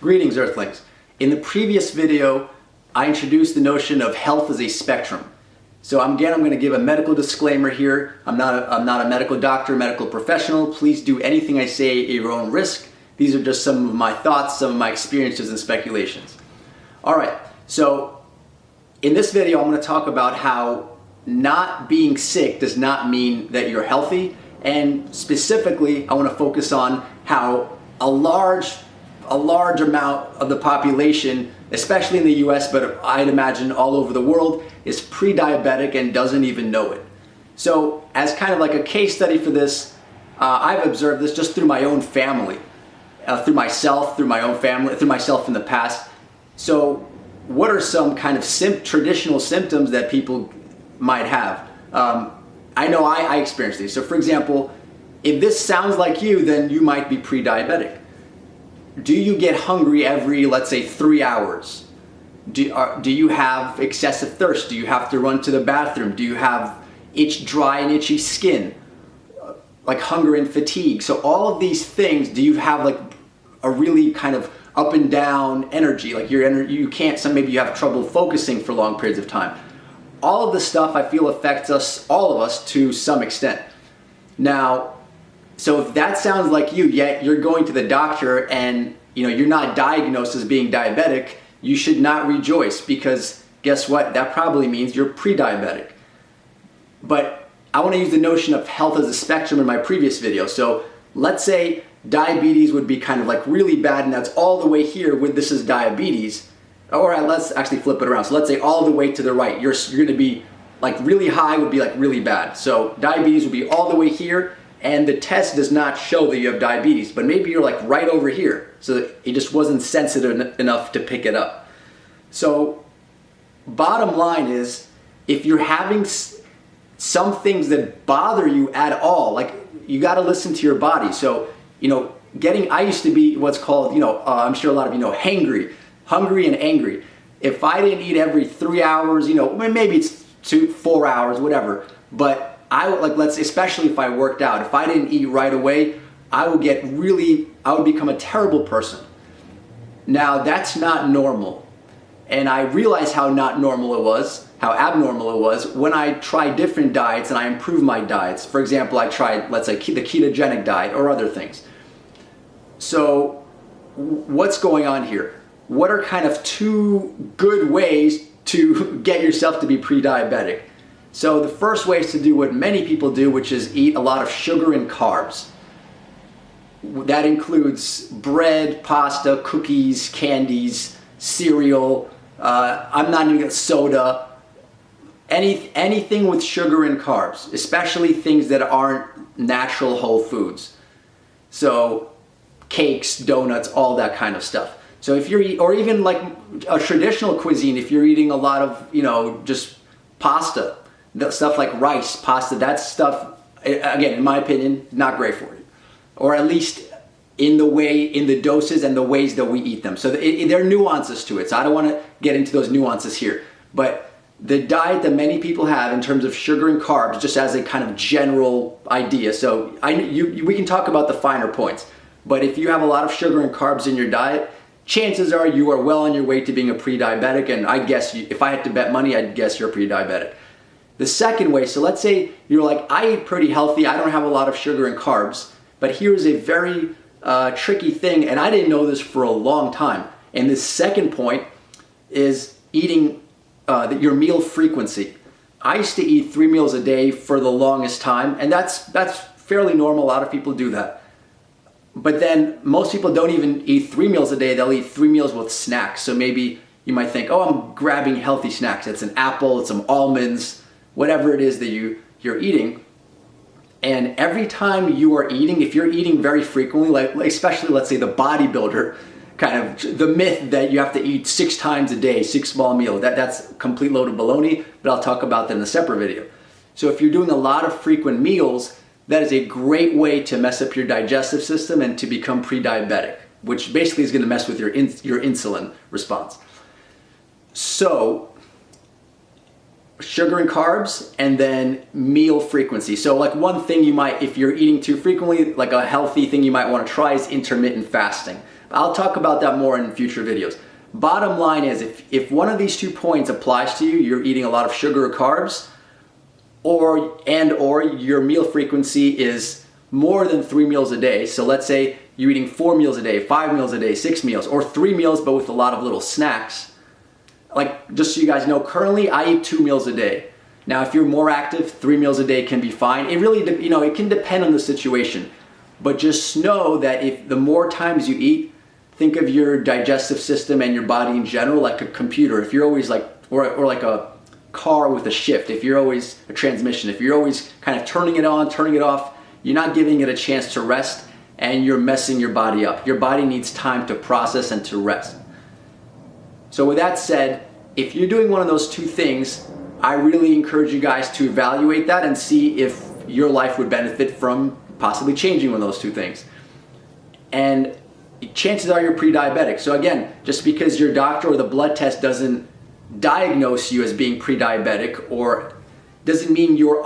Greetings, Earthlings. In the previous video, I introduced the notion of health as a spectrum. So I'm going to give a medical disclaimer here. I'm not a medical doctor, medical professional. Please do anything I say at your own risk. These are just some of my thoughts, some of my experiences and speculations. All right, so in this video, I'm going to talk about how not being sick does not mean that you're healthy. And specifically, I want to focus on how a large amount of the population, especially in the US, but I'd imagine all over the world, is pre-diabetic and doesn't even know it. So as kind of like a case study for this, I've observed this just through my own family, through myself in the past. So what are some kind of traditional symptoms that people might have? I know I experience these. So for example, if this sounds like you, then you might be pre-diabetic. Do you get hungry every, let's say, 3 hours? Do you have excessive thirst? Do you have to run to the bathroom? Do you have dry and itchy skin? Like hunger and fatigue. So all of these things, do you have like a really kind of up and down energy? Like you can't, maybe you have trouble focusing for long periods of time. All of this stuff I feel affects all of us to some extent. Now, so if that sounds like you, yet you're going to the doctor and you're not diagnosed as being diabetic, you should not rejoice, because guess what? That probably means you're pre-diabetic. But I want to use the notion of health as a spectrum in my previous video. So let's say diabetes would be kind of like really bad, and that's all the way here with this is diabetes. Or let's actually flip it around. So let's say all the way to the right, you're going to be like really high would be like really bad. So diabetes would be all the way here, and the test does not show that you have diabetes, but maybe you're like right over here, so that it just wasn't sensitive enough to pick it up. So bottom line is, if you're having some things that bother you at all, like you got to listen to your body. So, I used to be what's called, I'm sure a lot of you know, hungry and angry. If I didn't eat every 3 hours, maybe it's 4 hours, whatever, but I would especially if I worked out, if I didn't eat right away, I would become a terrible person. Now that's not normal. And I realized how not normal it was, how abnormal it was when I tried different diets and I improved my diets. For example, I tried, let's say, the ketogenic diet or other things. So what's going on here? What are kind of two good ways to get yourself to be pre-diabetic? So the first way is to do what many people do, which is eat a lot of sugar and carbs. That includes bread, pasta, cookies, candies, cereal, I'm not even soda, anything with sugar and carbs, especially things that aren't natural whole foods. So cakes, donuts, all that kind of stuff. So if you're, or even like a traditional cuisine, if you're eating a lot of, just pasta, stuff like rice, pasta, that stuff, again, in my opinion, not great for you. Or at least in the doses and the ways that we eat them. So there are nuances to it. So I don't want to get into those nuances here. But the diet that many people have in terms of sugar and carbs, just as a kind of general idea. So we can talk about the finer points. But if you have a lot of sugar and carbs in your diet, chances are you are well on your way to being a pre-diabetic. And I guess if I had to bet money, I'd guess you're pre-diabetic. The second way, so let's say you're like, I eat pretty healthy, I don't have a lot of sugar and carbs, but here's a very tricky thing, and I didn't know this for a long time. And the second point is eating your meal frequency. I used to eat 3 meals a day for the longest time, and that's fairly normal. A lot of people do that. But then most people don't even eat 3 meals a day, they'll eat 3 meals with snacks. So maybe you might think, oh, I'm grabbing healthy snacks. It's an apple, it's some almonds, whatever it is that you're eating. And every time you are eating, if you're eating very frequently, like especially let's say the bodybuilder, kind of the myth that you have to eat 6 times a day, 6 small meals, that's a complete load of baloney, but I'll talk about that in a separate video. So if you're doing a lot of frequent meals, that is a great way to mess up your digestive system and to become pre-diabetic, which basically is going to mess with your insulin response. So sugar and carbs, and then meal frequency. So like one thing you might, if you're eating too frequently, like a healthy thing you might want to try is intermittent fasting. I'll talk about that more in future videos. Bottom line is, if one of these 2 points applies to you, you're eating a lot of sugar or carbs, or your meal frequency is more than 3 meals a day. So let's say you're eating 4 meals a day, 5 meals a day, 6 meals, or 3 meals but with a lot of little snacks. Like, just so you guys know, currently I eat 2 meals a day. Now, if you're more active, 3 meals a day can be fine. It really, it can depend on the situation. But just know that if the more times you eat, think of your digestive system and your body in general like a computer. If you're always like, or like a car with a shift, if you're always a transmission, if you're always kind of turning it on, turning it off, you're not giving it a chance to rest, and you're messing your body up. Your body needs time to process and to rest. So with that said, if you're doing one of those 2 things, I really encourage you guys to evaluate that and see if your life would benefit from possibly changing one of those 2 things. And chances are you're pre-diabetic. So again, just because your doctor or the blood test doesn't diagnose you as being pre-diabetic, or doesn't mean you're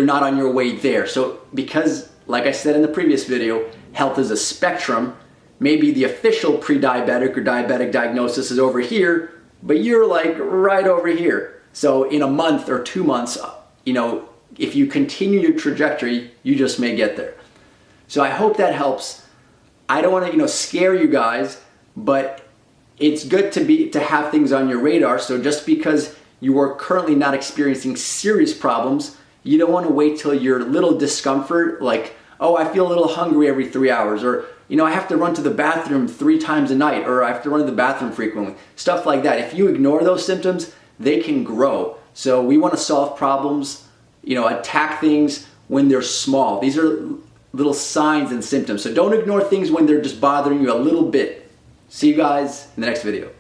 not on your way there. So because, like I said in the previous video, health is a spectrum, maybe the official pre-diabetic or diabetic diagnosis is over here, but you're like right over here. So in a month or 2 months, if you continue your trajectory, you just may get there. So I hope that helps. I don't want to, scare you guys, but it's good to have things on your radar. So just because you are currently not experiencing serious problems, you don't want to wait till your little discomfort, like, oh, I feel a little hungry every 3 hours, or I have to run to the bathroom 3 times a night, or I have to run to the bathroom frequently. Stuff like that. If you ignore those symptoms, they can grow. So we want to solve problems, attack things when they're small. These are little signs and symptoms. So don't ignore things when they're just bothering you a little bit. See you guys in the next video.